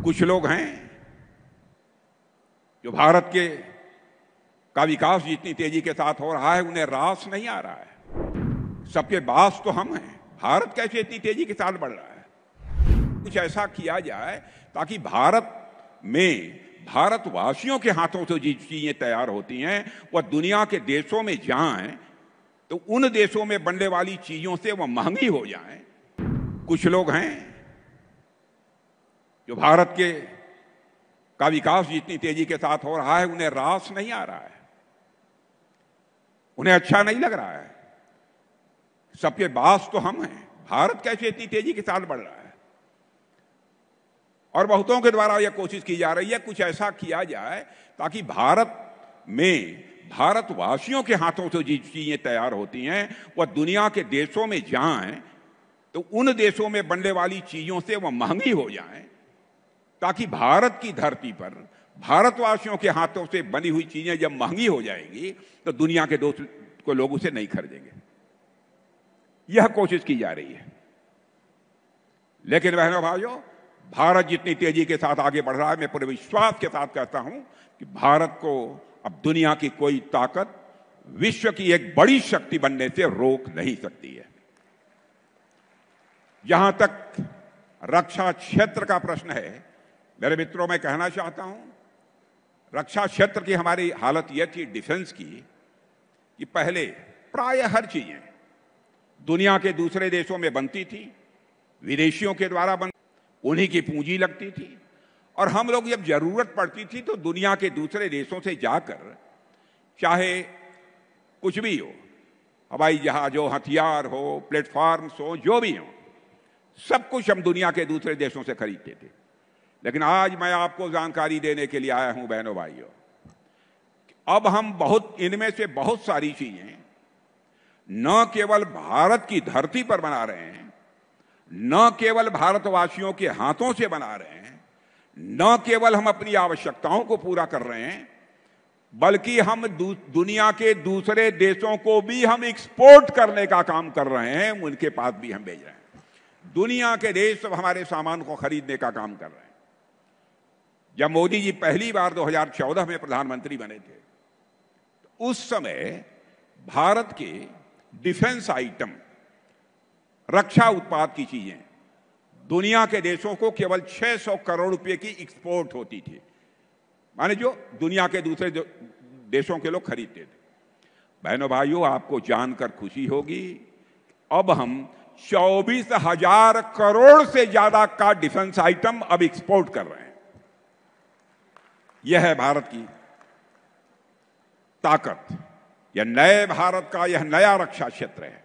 कुछ लोग हैं जो भारत के का विकास जितनी तेजी के साथ हो रहा है उन्हें रास नहीं आ रहा है। सबके बास तो हम हैं। भारत कैसे इतनी तेजी के साथ बढ़ रहा है? कुछ ऐसा किया जाए ताकि भारत में भारतवासियों के हाथों से जो चीजें तैयार होती हैं वह दुनिया के देशों में जाएं तो उन देशों में बनने वाली चीजों से वह महंगी हो जाएं। कुछ लोग हैं जो भारत के का विकास जितनी तेजी के साथ हो रहा है उन्हें रास नहीं आ रहा है, उन्हें अच्छा नहीं लग रहा है। सबके बास तो हम हैं। भारत कैसे इतनी तेजी के साथ बढ़ रहा है? और बहुतों के द्वारा यह कोशिश की जा रही है कुछ ऐसा किया जाए ताकि भारत में भारतवासियों के हाथों से जो चीजें तैयार होती हैं वह दुनिया के देशों में जाएं तो उन देशों में बनने वाली चीजों से वह महंगी हो जाएं, ताकि भारत की धरती पर भारतवासियों के हाथों से बनी हुई चीजें जब महंगी हो जाएंगी तो दुनिया के दोस्त को लोग उसे नहीं खरीदेंगे। यह कोशिश की जा रही है। लेकिन बहनों भाइयों, भारत जितनी तेजी के साथ आगे बढ़ रहा है, मैं पूरे विश्वास के साथ कहता हूं कि भारत को अब दुनिया की कोई ताकत विश्व की एक बड़ी शक्ति बनने से रोक नहीं सकती है। जहां तक रक्षा क्षेत्र का प्रश्न है, मेरे मित्रों, मैं कहना चाहता हूं, रक्षा क्षेत्र की हमारी हालत यह थी डिफेंस की कि पहले प्राय हर चीजें दुनिया के दूसरे देशों में बनती थी, विदेशियों के द्वारा उन्हीं की पूंजी लगती थी, और हम लोग जब जरूरत पड़ती थी तो दुनिया के दूसरे देशों से जाकर, चाहे कुछ भी हो, हवाई जहाज हो, हथियार हो, प्लेटफॉर्म्स हो, जो भी हो, सब कुछ हम दुनिया के दूसरे देशों से खरीदते थे। लेकिन आज मैं आपको जानकारी देने के लिए आया हूं बहनों भाइयों, अब हम इनमें से बहुत सारी चीजें न केवल भारत की धरती पर बना रहे हैं, न केवल भारतवासियों के हाथों से बना रहे हैं, न केवल हम अपनी आवश्यकताओं को पूरा कर रहे हैं, बल्कि हम दुनिया के दूसरे देशों को भी हम एक्सपोर्ट करने का काम कर रहे हैं, उनके पास भी हम भेज रहे हैं। दुनिया के देश सब हमारे सामान को खरीदने का काम कर रहे हैं। जब मोदी जी पहली बार 2014 में प्रधानमंत्री बने थे, तो उस समय भारत के डिफेंस आइटम, रक्षा उत्पाद की चीजें दुनिया के देशों को केवल 600 करोड़ रुपए की एक्सपोर्ट होती थी, माने जो दुनिया के दूसरे देशों के लोग खरीदते थे। बहनों भाइयों, आपको जानकर खुशी होगी, अब हम 24,000 करोड़ से ज्यादा का डिफेंस आइटम अब एक्सपोर्ट कर रहे हैं। यह है भारत की ताकत। यह नए भारत का यह नया रक्षा क्षेत्र है।